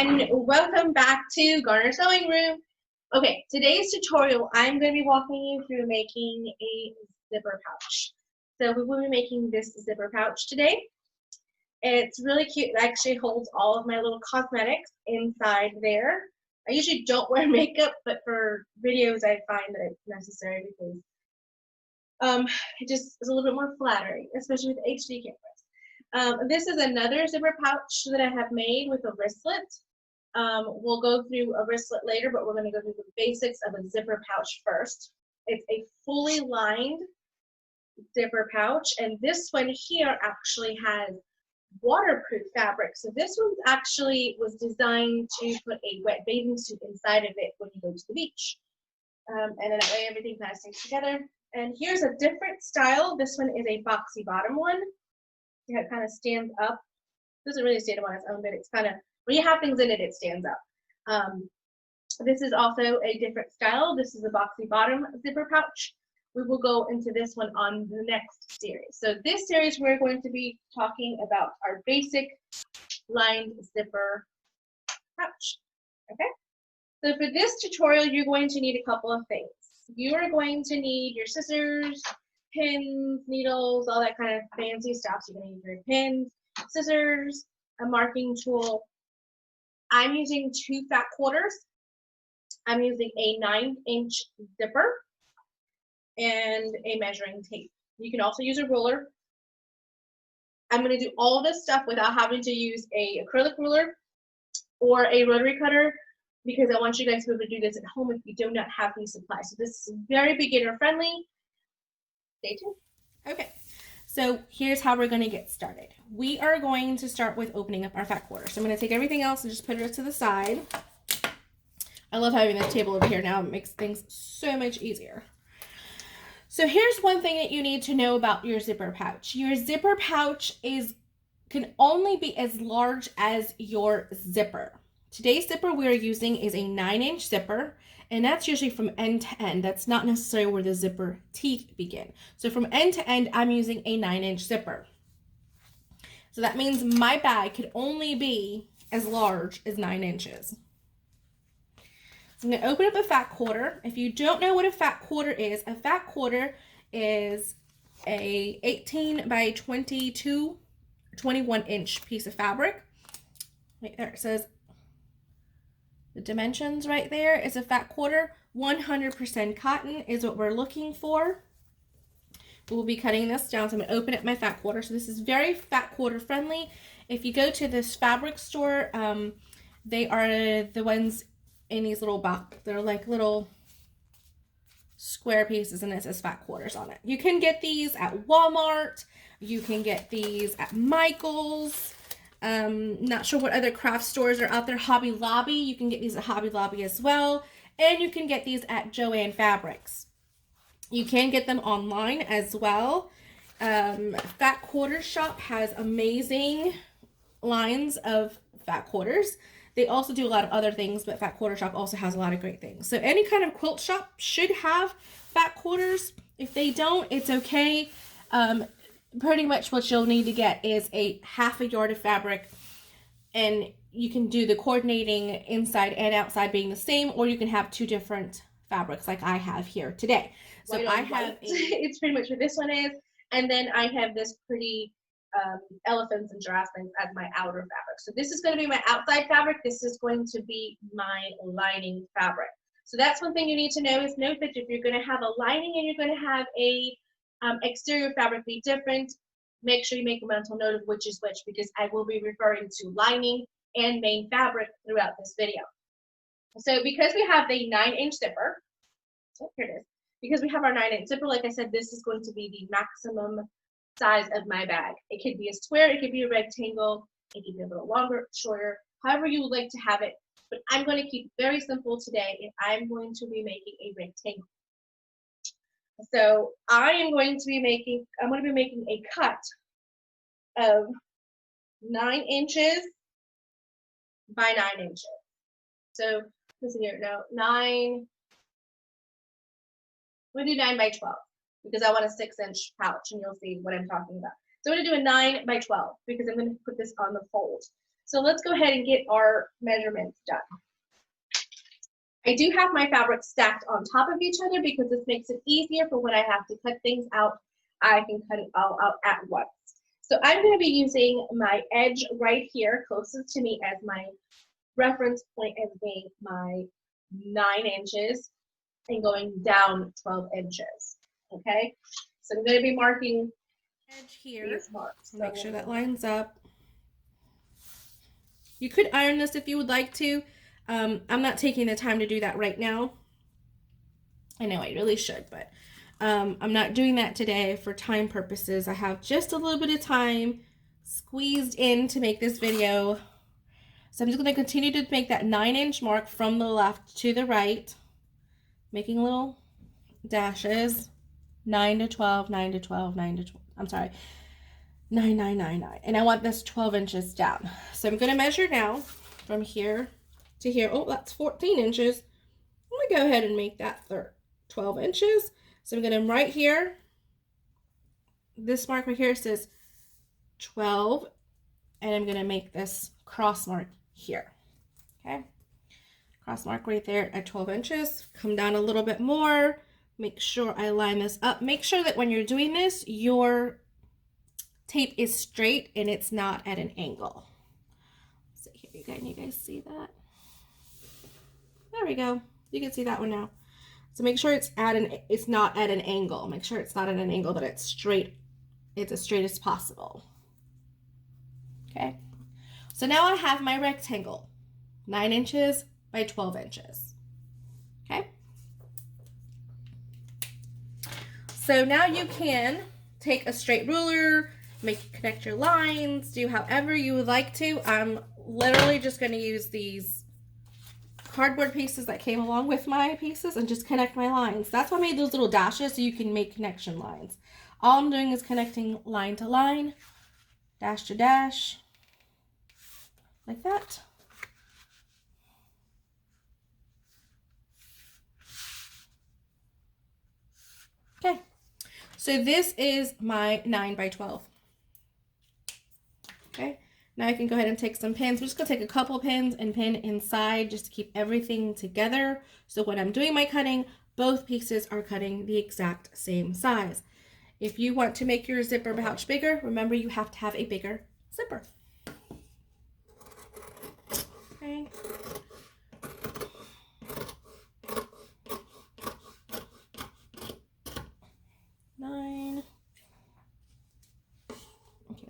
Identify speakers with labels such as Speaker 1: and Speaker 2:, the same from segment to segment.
Speaker 1: and welcome back to Garner Sewing Room. Okay, today's tutorial, I'm going to be walking you through making a zipper pouch. So we will be making this zipper pouch today. It's really cute. It actually holds all of my little cosmetics inside there. I usually don't wear makeup, but for videos I find that it's necessary because it just is a little bit more flattering, especially with HD cameras. This is another zipper pouch that I have made with a wristlet. We'll go through a wristlet later, but we're going to go through the basics of a zipper pouch first. It's a fully lined zipper pouch, and this one here actually has waterproof fabric. So this one actually was designed to put a wet bathing suit inside of it when you go to the beach. And then that way everything kind of stays together. And here's a different style. This one is a boxy bottom one. It kind of stands up. Doesn't really stand up on its own, but it's kind of, when you have things in it, it stands up. This is also a different style. This is a boxy bottom zipper pouch. We will go into this one on the next series. So this series, we're going to be talking about our basic lined zipper pouch. Okay? So for this tutorial, you're going to need a couple of things. You are going to need your scissors, pins, needles, all that kind of fancy stuff. So you're going to need your pins, scissors, a marking tool. I'm using 2 fat quarters. I'm using a 9-inch zipper and a measuring tape. You can also use a ruler. I'm going to do all this stuff without having to use a acrylic ruler or a rotary cutter because I want you guys to be able to do this at home if you do not have these supplies. So this is very beginner friendly. Stay tuned.
Speaker 2: Okay, so here's how we're going to get started. We are going to start with opening up our fat quarter. So I'm going to take everything else and just put it to the side. I love having this table over here now. It makes things so much easier. So here's one thing that you need to know about your zipper pouch. Your zipper pouch can only be as large as your zipper. Today's zipper we're using is a 9-inch zipper, and that's usually from end to end. That's not necessarily where the zipper teeth begin. So from end to end, I'm using a 9-inch zipper. So that means my bag could only be as large as 9 inches. So I'm going to open up a fat quarter. If you don't know what a fat quarter is a 18 by 22, 21-inch piece of fabric. Right there, it says the dimensions right there is a fat quarter. 100% cotton is what we're looking for. We'll be cutting this down, so I'm going to open up my fat quarter. So this is very fat quarter friendly. If you go to this fabric store, they are the ones in these little box. They're like little square pieces, and it says fat quarters on it. You can get these at Walmart. You can get these at Michael's. Not sure what other craft stores are out there. Hobby Lobby, you can get these at Hobby Lobby as well. And you can get these at Joann Fabrics. You can get them online as well. Fat Quarters Shop has amazing lines of fat quarters. They also do a lot of other things, but Fat Quarter Shop also has a lot of great things. So any kind of quilt shop should have fat quarters. If they don't, it's okay. Pretty much what you'll need to get is a half a yard of fabric, and you can do the coordinating inside and outside being the same, or you can have 2 different fabrics like I have here today. So I have
Speaker 1: it's pretty much what this one is, and then I have this pretty elephants and giraffes as my outer fabric. So this is going to be my outside fabric. This is going to be my lining fabric. So that's one thing you need to know is note that if you're going to have a lining and you're going to have a exterior fabric be different, make sure you make a mental note of which is which, because I will be referring to lining and main fabric throughout this video. So because we have the 9-inch zipper, oh, here it is. Because we have our 9-inch zipper, like I said, this is going to be the maximum size of my bag. It could be a square, it could be a rectangle, it could be a little longer, shorter, however you would like to have it. But I'm going to keep it very simple today, and I'm going to be making a rectangle. So I'm going to be making a cut of 9 inches by 9 inches. So let's see here. No, 9. We'll do 9 by 12 because I want a 6-inch pouch, and you'll see what I'm talking about. So I'm going to do a 9 by 12 because I'm going to put this on the fold. So let's go ahead and get our measurements done. I do have my fabric stacked on top of each other because this makes it easier for when I have to cut things out. I can cut it all out at once. So I'm going to be using my edge right here, closest to me, as my reference point as being my 9 inches and going down 12 inches. Okay, so I'm going to be marking
Speaker 2: edge here.
Speaker 1: These marks.
Speaker 2: Make sure that lines up. You could iron this if you would like to. I'm not taking the time to do that right now. I know I really should, but I'm not doing that today for time purposes. I have just a little bit of time squeezed in to make this video. So I'm just going to continue to make that 9-inch mark from the left to the right, making little dashes, 9 to 12, 9 to 12, 9 to 12. I'm sorry, 9, 9, 9, 9. And I want this 12 inches down. So I'm going to measure now from here to here. Oh, that's 14 inches. I'm going to go ahead and make that 12 inches. So I'm going to right here, this mark right here says 12, and I'm going to make this cross mark here. Okay, cross mark right there at 12 inches. Come down a little bit more. Make sure I line this up. Make sure that when you're doing this, your tape is straight and it's not at an angle. So here, can you guys see that? There we go. You can see that one now. So make sure it's not at an angle. Make sure it's not at an angle, that it's straight. It's as straight as possible. Okay. So now I have my rectangle, 9 inches by 12 inches. Okay. So now you can take a straight ruler, connect your lines, do however you would like to. I'm literally just going to use these cardboard pieces that came along with my pieces and just connect my lines. That's why I made those little dashes, so you can make connection lines. All I'm doing is connecting line to line, dash to dash, like that. Okay, so this is my 9 by 12. Okay, now I can go ahead and take some pins. I'm just going to take a couple pins and pin inside just to keep everything together. So when I'm doing my cutting, both pieces are cutting the exact same size. If you want to make your zipper pouch bigger, remember you have to have a bigger zipper. Okay. Nine. Okay,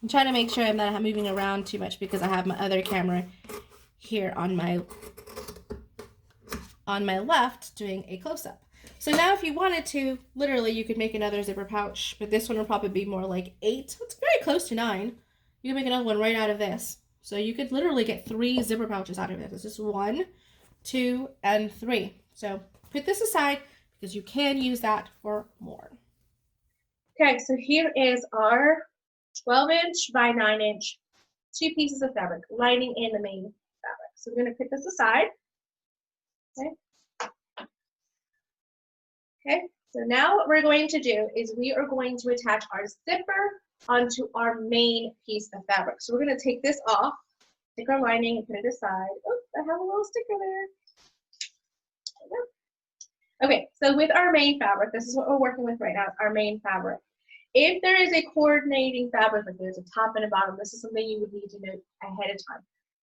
Speaker 2: I'm trying to make sure I'm not moving around too much because I have my other camera here on my left doing a close-up. So now if you wanted to, literally you could make another zipper pouch, but this one will probably be more like 8. It's very close to 9. You can make another one right out of this. So you could literally get 3 zipper pouches out of this. It's just 1, 2, and 3. So put this aside because you can use that for more.
Speaker 1: Okay, so here is our 12-inch by 9-inch, 2 pieces of fabric, lining in the main fabric. So we're going to put this aside. Okay. Okay, so now what we're going to do is we are going to attach our zipper onto our main piece of fabric. So we're going to take this off, take our lining and put it aside. Oh, I have a little sticker there. Okay, so with our main fabric, this is what we're working with right now, our main fabric. If there is a coordinating fabric, like there's a top and a bottom, this is something you would need to know ahead of time.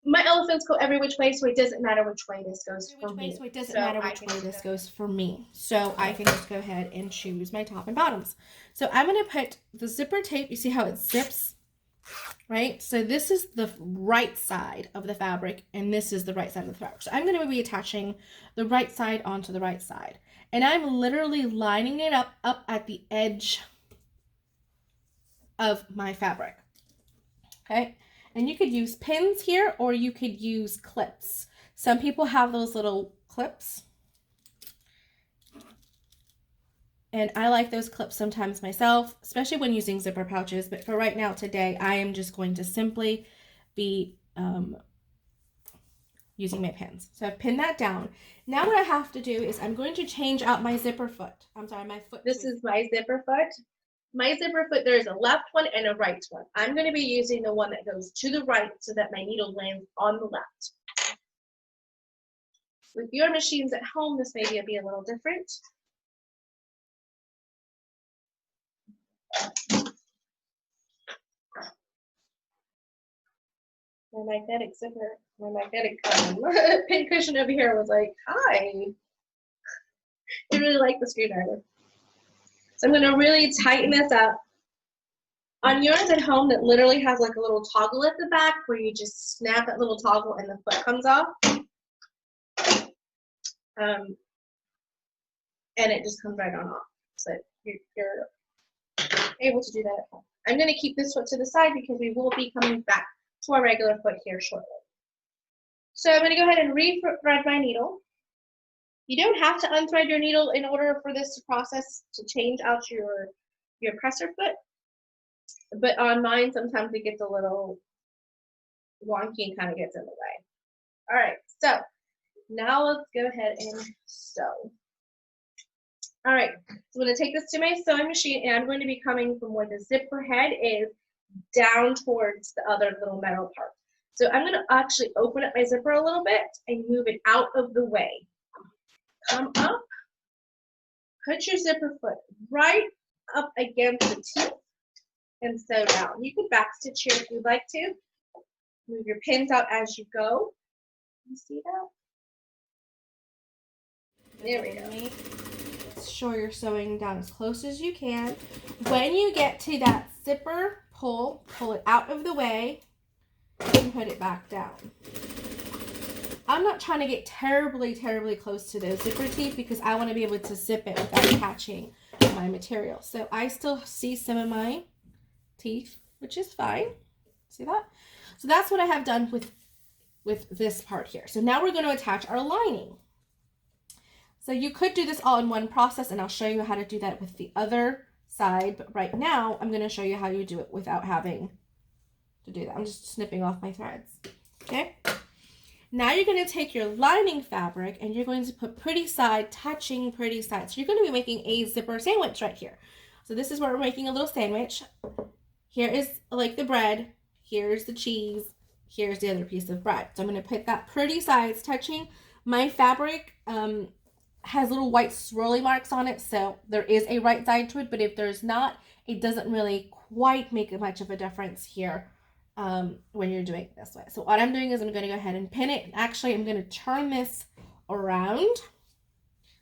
Speaker 1: My elephants go every which way, so it doesn't matter which way this goes for me.
Speaker 2: So it doesn't matter which way this goes for me. So I can just go ahead and choose my top and bottoms. So I'm going to put the zipper tape. You see how it zips, right? So this is the right side of the fabric, and this is the right side of the fabric. So I'm going to be attaching the right side onto the right side. And I'm literally lining it up at the edge of my fabric. Okay. And you could use pins here, or you could use clips. Some people have those little clips. And I like those clips sometimes myself, especially when using zipper pouches. But for right now, today, I am just going to simply be using my pins. So I've pinned that down. Now what I have to do is I'm going to change out my zipper foot. I'm sorry, my foot.
Speaker 1: This is my zipper foot. My zipper foot, there is a left one and a right one. I'm going to be using the one that goes to the right so that my needle lands on the left. With your machines at home, this may be a little different. My magnetic zipper, my magnetic pin cushion over here was like, hi. I really like the screwdriver. So I'm going to really tighten this up. On yours at home, that literally has like a little toggle at the back where you just snap that little toggle and the foot comes off. And it just comes right on off. So you're able to do that at home. I'm going to keep this foot to the side because we will be coming back to our regular foot here shortly. So I'm going to go ahead and re-thread my needle. You don't have to unthread your needle in order for this process to change out your presser foot. But on mine, sometimes it gets a little wonky and kind of gets in the way. All right, so now let's go ahead and sew. All right, so I'm going to take this to my sewing machine, and I'm going to be coming from where the zipper head is down towards the other little metal part. So I'm going to actually open up my zipper a little bit and move it out of the way. Come up, put your zipper foot right up against the teeth, and sew down. You can backstitch here if you'd like to. Move your pins out as you go. You see that? There we go.
Speaker 2: Sure you're sewing down as close as you can. When you get to that zipper pull it out of the way and put it back down. I'm not trying to get terribly close to those zipper teeth because I want to be able to zip it without catching my material. So I still see some of my teeth, which is fine. See that? So that's what I have done with this part here. So now we're going to attach our lining. So you could do this all in one process, and I'll show you how to do that with the other side. But right now, I'm going to show you how you do it without having to do that. I'm just snipping off my threads. Okay? Now you're going to take your lining fabric, and you're going to put pretty side touching pretty side. So you're going to be making a zipper sandwich right here. So this is where we're making a little sandwich. Here is like the bread. Here's the cheese. Here's the other piece of bread. So I'm going to put that pretty sides touching. My fabric has little white swirly marks on it, so there is a right side to it, but if there's not, it doesn't really quite make much of a difference here when you're doing it this way. So what I'm doing is I'm going to go ahead and pin it. Actually, I'm going to turn this around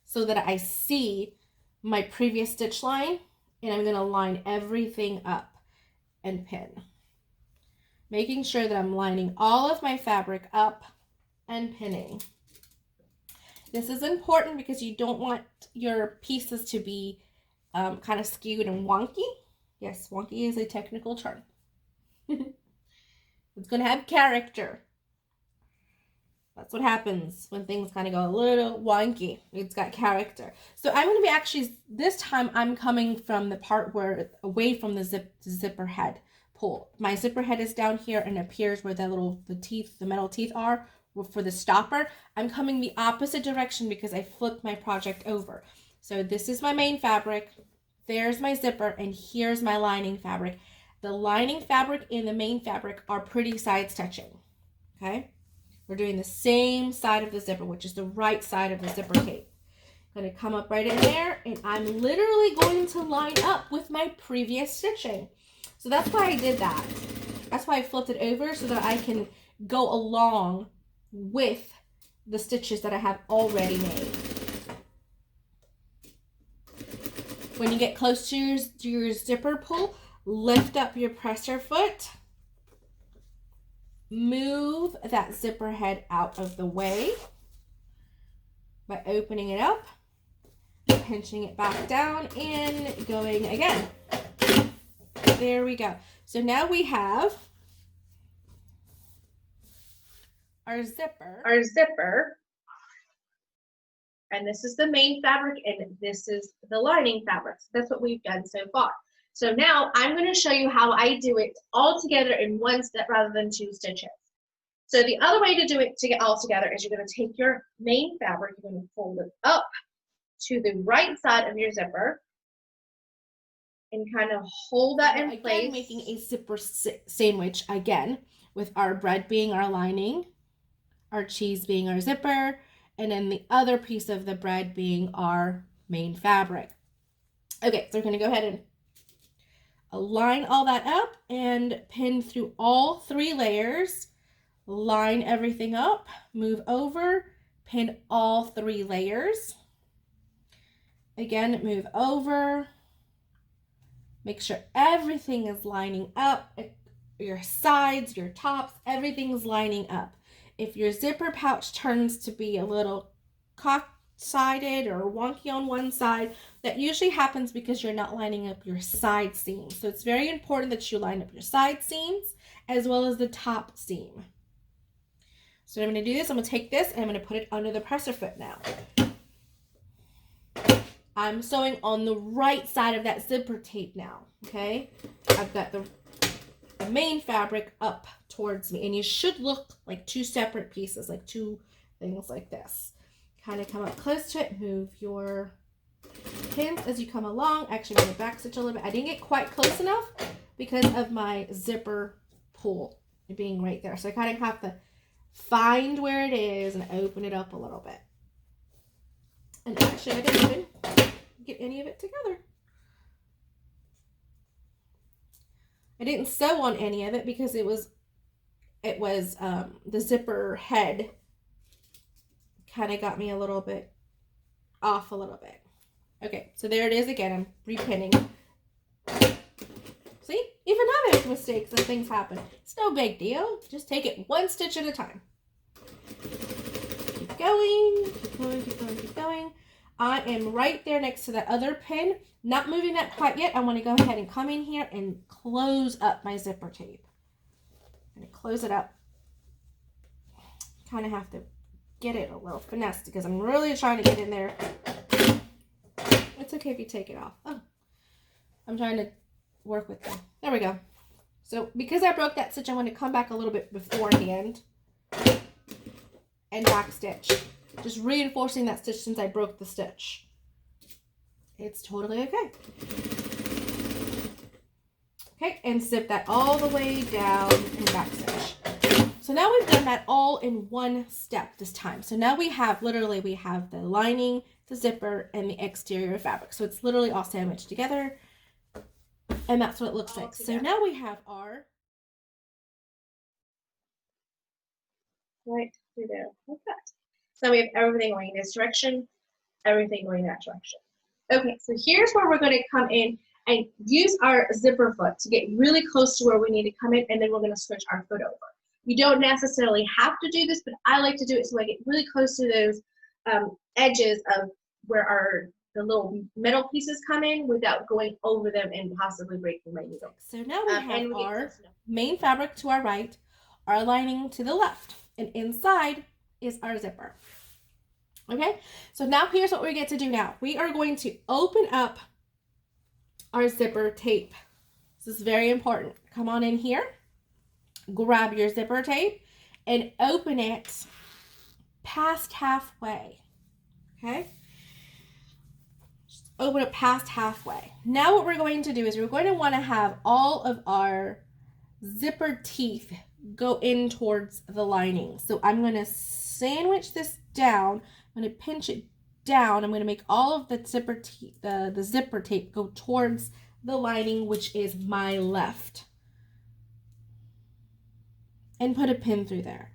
Speaker 2: so that I see my previous stitch line, and I'm going to line everything up and pin. Making sure that I'm lining all of my fabric up and pinning. This is important because you don't want your pieces to be kind of skewed and wonky. Yes, wonky is a technical term. It's going to have character. That's what happens when things kind of go a little wonky. It's got character. So I'm going to be actually, this time I'm coming from the part where, away from the zipper head pull. My zipper head is down here and appears where the metal teeth are for the stopper. I'm coming the opposite direction because I flipped my project over. So this is my main fabric. There's my zipper, and here's my lining fabric. The lining fabric and the main fabric are pretty sides touching. Okay? We're doing the same side of the zipper, which is the right side of the zipper tape. I'm going to come up right in there, and I'm literally going to line up with my previous stitching. So that's why I did that. That's why I flipped it over so that I can go along with the stitches that I have already made. When you get close to your zipper pull, lift up your presser foot. Move that zipper head out of the way by opening it up, pinching it back down, and going again. There we go. So now we have our zipper, and this is the main fabric, and this is the lining fabric. So that's what we've done so far. So now I'm going to show you how I do it all together in one step rather than two stitches. So the other way to do it to get all together is you're going to take your main fabric, you're going to fold it up to the right side of your zipper,
Speaker 1: and kind of hold that in place.
Speaker 2: Again, making a zipper sandwich again, with our bread being our lining, our cheese being our zipper, and then the other piece of the bread being our main fabric. Okay, so we're going to go ahead and line all that up and pin through all 3 layers. Line everything up, move over, pin all 3 layers. Again, move over. Make sure everything is lining up. Your sides, your tops, everything's lining up. If your zipper pouch turns to be a little cocked-sided or wonky on one side, that usually happens because you're not lining up your side seams. So it's very important that you line up your side seams as well as the top seam. So I'm going to do this. I'm going to take this and I'm going to put it under the presser foot now. I'm sewing on the right side of that zipper tape now, okay? I've got the main fabric up towards me, and you should look like 2 separate pieces, like 2 things like this. Kind of come up close to it, move your pins as you come along. Actually, I'm going to back stitch a little bit. I didn't get quite close enough because of my zipper pull being right there. So I kind of have to find where it is and open it up a little bit. And actually, I didn't even get any of it together. I didn't sew on any of it because it was the zipper head kind of got me a little bit off a little bit. Okay, so there it is again. I'm repinning. See, even I make mistakes and things happen. It's no big deal. Just take it 1 stitch at a time. Keep going, keep going, keep going, keep going. I am right there next to that other pin. Not moving that quite yet. I want to go ahead and come in here and close up my zipper tape. I'm going to close it up. Kind of have to get it a little finesse because I'm really trying to get in there. It's okay if you take it off. Oh, I'm trying to work with them. There we go. So because I broke that stitch, I want to come back a little bit beforehand and back stitch. Just reinforcing that stitch since I broke the stitch. It's totally okay. Okay, and zip that all the way down and back stitch. So now we've done that all in 1 step this time. So now we have the lining, the zipper, and the exterior fabric. So it's literally all sandwiched together. And that's what it looks like. So now we have our
Speaker 1: right through there, like that. So we have everything going in this direction, everything going that direction. Okay, so here's where we're going to come in and use our zipper foot to get really close to where we need to come in, and then we're going to switch our foot over. You don't necessarily have to do this, but I like to do it so I get really close to those edges of where the little metal pieces come in without going over them and possibly breaking my needle.
Speaker 2: So now we have our main fabric to our right, our lining to the left, and inside is our zipper. Okay, so now here's what we get to do now. We are going to open up our zipper tape. This is very important. Come on in here, grab your zipper tape, and open it past halfway. Okay, just open it past halfway. Now what we're going to do is we're going to want to have all of our zipper teeth go in towards the lining. So I'm going to sandwich this down. I'm going to pinch it down. I'm going to make all of the zipper the zipper tape go towards the lining, which is my left, and put a pin through there.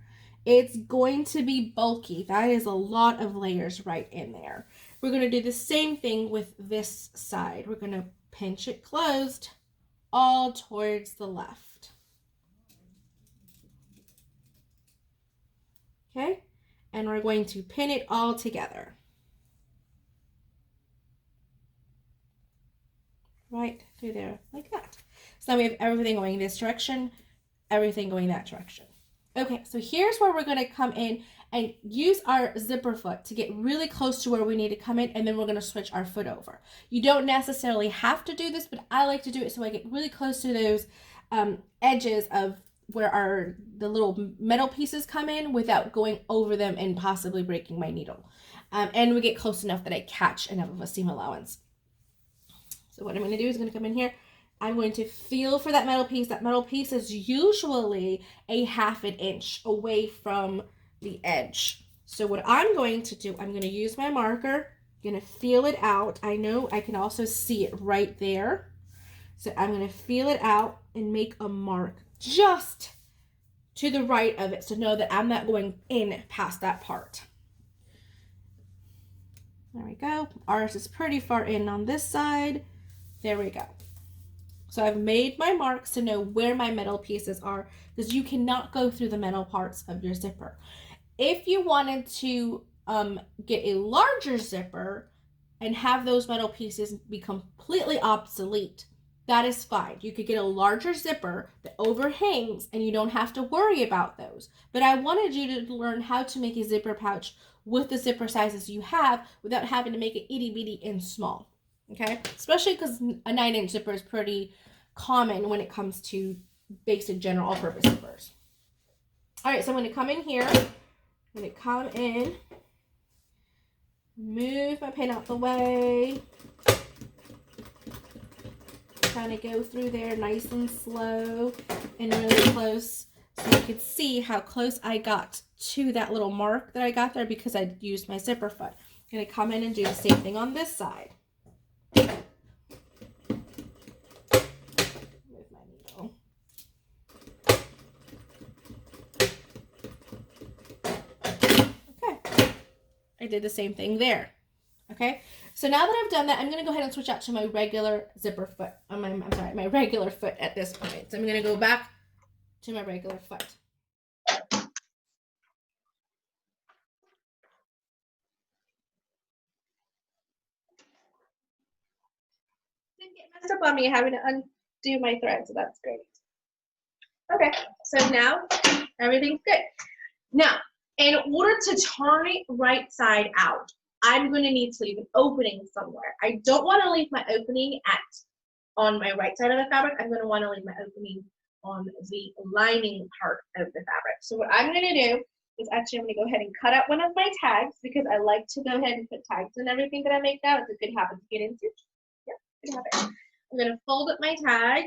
Speaker 2: It's going to be bulky. That is a lot of layers right in there. We're going to do the same thing with this side. We're going to pinch it closed all towards the left. Okay, and we're going to pin it all together. Right through there, like that. So now we have everything going this direction, everything going that direction. Okay, so here's where we're going to come in and use our zipper foot to get really close to where we need to come in, and then we're going to switch our foot over. You don't necessarily have to do this, but I like to do it so I get really close to those edges of where the little metal pieces come in without going over them and possibly breaking my needle. And we get close enough that I catch enough of a seam allowance. So what I'm going to do is going to come in here. I'm going to feel for that metal piece. That metal piece is usually a 1/2 inch away from the edge. So what I'm going to do, I'm going to use my marker. I'm going to feel it out. I know I can also see it right there. So I'm going to feel it out and make a mark just to the right of it. So know that I'm not going in past that part. There we go. Ours is pretty far in on this side. There we go. So I've made my marks to know where my metal pieces are, because you cannot go through the metal parts of your zipper. If you wanted to get a larger zipper and have those metal pieces be completely obsolete, that is fine. You could get a larger zipper that overhangs and you don't have to worry about those. But I wanted you to learn how to make a zipper pouch with the zipper sizes you have without having to make it itty bitty and small. Okay, especially because a 9-inch zipper is pretty common when it comes to basic general all-purpose zippers. All right, so I'm going to come in here. I'm going to come in, move my pin out the way, kind of go through there nice and slow and really close, so you can see how close I got to that little mark that I got there because I used my zipper foot. I'm going to come in and do the same thing on this side. I did the same thing there. Okay, so now that I've done that, I'm going to go ahead and switch out to my regular zipper foot. My regular foot at this point. So I'm going to go back to my regular foot.
Speaker 1: Didn't get messed up on me having to undo my thread, so that's great. Okay, so now everything's good. Now, in order to turn it right side out, I'm going to need to leave an opening somewhere. I don't want to leave my opening on my right side of the fabric. I'm going to want to leave my opening on the lining part of the fabric. So what I'm going to do is actually I'm going to go ahead and cut out one of my tags, because I like to go ahead and put tags in everything that I make now. It's a good habit to get into. Yeah, good habit. I'm going to fold up my tag,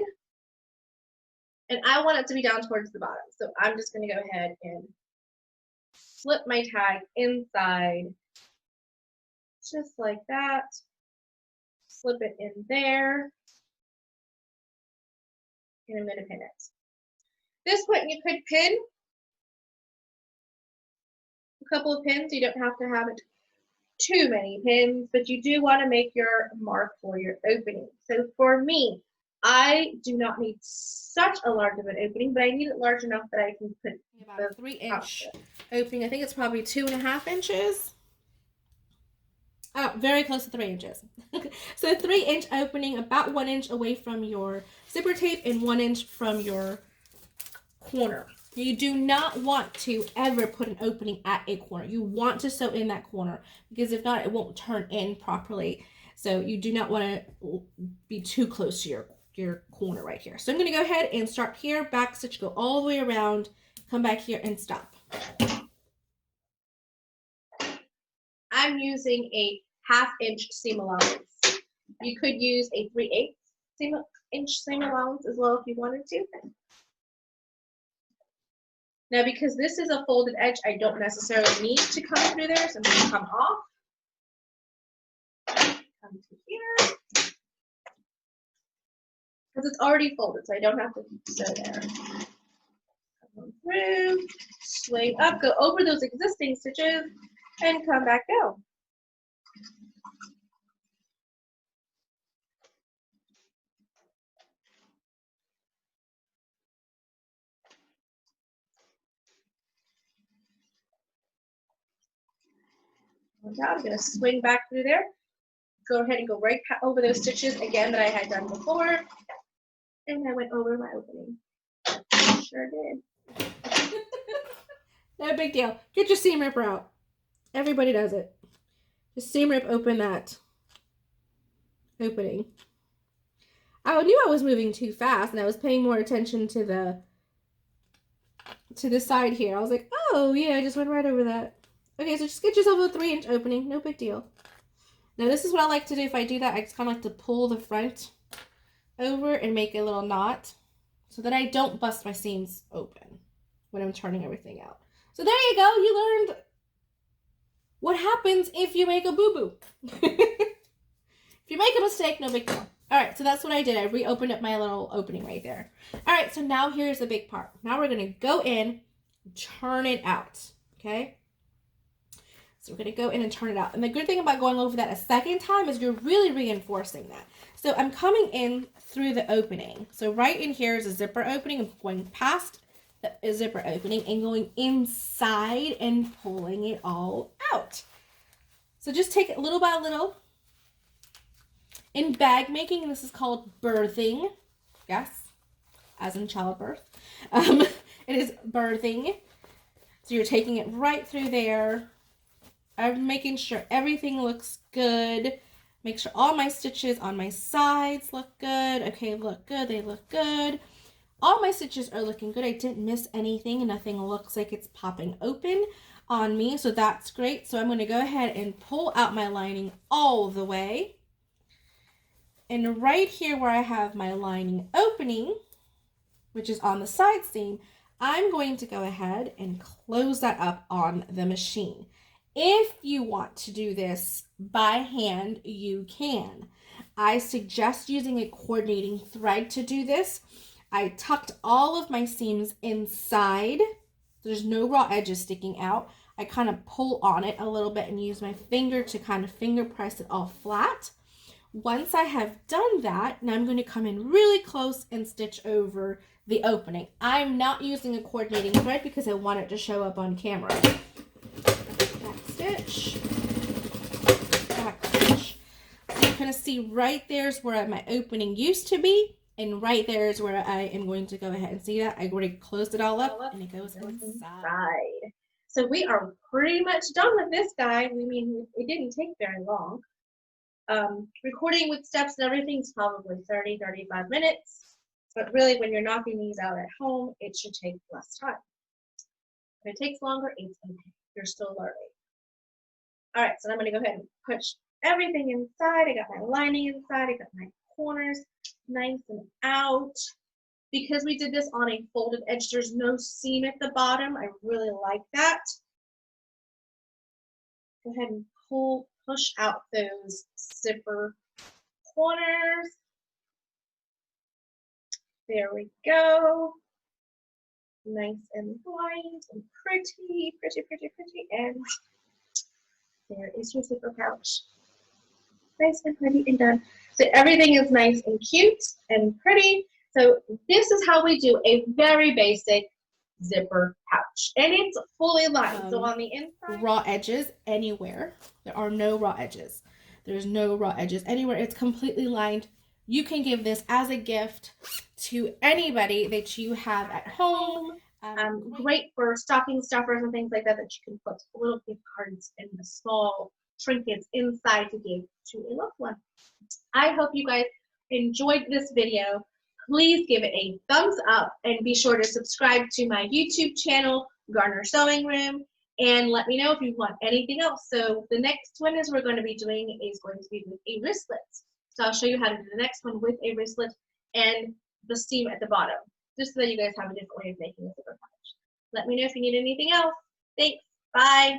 Speaker 1: and I want it to be down towards the bottom. So I'm just going to go ahead and slip my tag inside, just like that. Slip it in there, and I'm going to pin it. At this point, you could pin a couple of pins. You don't have to have it too many pins, but you do want to make your mark for your opening. So for me, I do not need such a large of an opening, but I need it large enough that I can put
Speaker 2: about a 3-inch opening. I think it's probably 2.5 inches. Oh, very close to 3 inches. So 3-inch opening, about 1 inch away from your zipper tape and 1 inch from your corner. You do not want to ever put an opening at a corner. You want to sew in that corner, because if not, it won't turn in properly. So you do not want to be too close to your corner right here. So I'm going to go ahead and start here, back stitch, go all the way around, come back here and stop.
Speaker 1: I'm using a 1/2 inch seam allowance. You could use a 3/8 inch seam allowance as well if you wanted to. Now, because this is a folded edge, I don't necessarily need to come through there, so I'm going to come off. Come to here. Because it's already folded, so I don't have to sew there. Come through, swing up, go over those existing stitches, and come back down. I'm going to swing back through there. Go ahead and go right over those stitches again that I had done before. And I went over my opening. Sure did.
Speaker 2: No big deal. Get your seam ripper out. Everybody does it. Just seam rip open that opening. I knew I was moving too fast, and I was paying more attention to the side here. I was like, oh yeah, I just went right over that. Okay, so just get yourself a 3-inch opening. No big deal. Now this is what I like to do. If I do that, I just kind of like to pull the front over and make a little knot so that I don't bust my seams open when I'm turning everything out. So there you go. You learned what happens if you make a boo-boo. If you make a mistake, no big deal. All right, so that's what I did. I reopened up my little opening right there. All right, so now here's the big part. Now we're going to go in, turn it out, okay? So we're going to go in and turn it out. And the good thing about going over that a second time is you're really reinforcing that. So I'm coming in through the opening. So right in here is a zipper opening. I'm going past the zipper opening and going inside and pulling it all out. So just take it little by little. In bag making, this is called birthing. Yes, as in childbirth. It is birthing. So you're taking it right through there. I'm making sure everything looks good. Make sure all my stitches on my sides look good. Okay, look good. They look good. All my stitches are looking good. I didn't miss anything. Nothing looks like it's popping open on me, so that's great. So I'm going to go ahead and pull out my lining all the way. And right here where I have my lining opening, which is on the side seam, I'm going to go ahead and close that up on the machine. If you want to do this by hand, you can. I suggest using a coordinating thread to do this. I tucked all of my seams inside. There's no raw edges sticking out. I kind of pull on it a little bit and use my finger to kind of finger press it all flat. Once I have done that, now I'm going to come in really close and stitch over the opening. I'm not using a coordinating thread because I want it to show up on camera. Back stitch, back stitch. So you're going to see right there's where my opening used to be, and right there is where I am going to go ahead and see that. I already closed it all up, and it goes inside.
Speaker 1: So we are pretty much done with this guy. I mean, it didn't take very long. Recording with steps and everything is probably 30-35 minutes, but really when you're knocking these out at home, it should take less time. If it takes longer, it's okay. You're still learning. All right, so I'm going to go ahead and push everything inside. I got my lining inside. I got my corners nice and out. Because we did this on a folded edge, there's no seam at the bottom. I really like that. Go ahead and push out those zipper corners. There we go. Nice and light and pretty, pretty, pretty, pretty. And there is your zipper pouch. Nice and pretty and done. So everything is nice and cute and pretty. So this is how we do a very basic zipper pouch. And it's fully lined. So on the inside,
Speaker 2: raw edges anywhere. There are no raw edges. There's no raw edges anywhere. It's completely lined. You can give this as a gift to anybody that you have at home.
Speaker 1: Great for stocking stuffers and things like that, that you can put little gift cards and the small trinkets inside to give to a loved one. I hope you guys enjoyed this video. Please give it a thumbs up and be sure to subscribe to my YouTube channel, Garner Sewing Room, and let me know if you want anything else. So the next one we're going to be doing is going to be with a wristlet. So I'll show you how to do the next one with a wristlet and the seam at the bottom, just so that you guys have a different way of making a zipper pouch. Let me know if you need anything else. Thanks. Bye.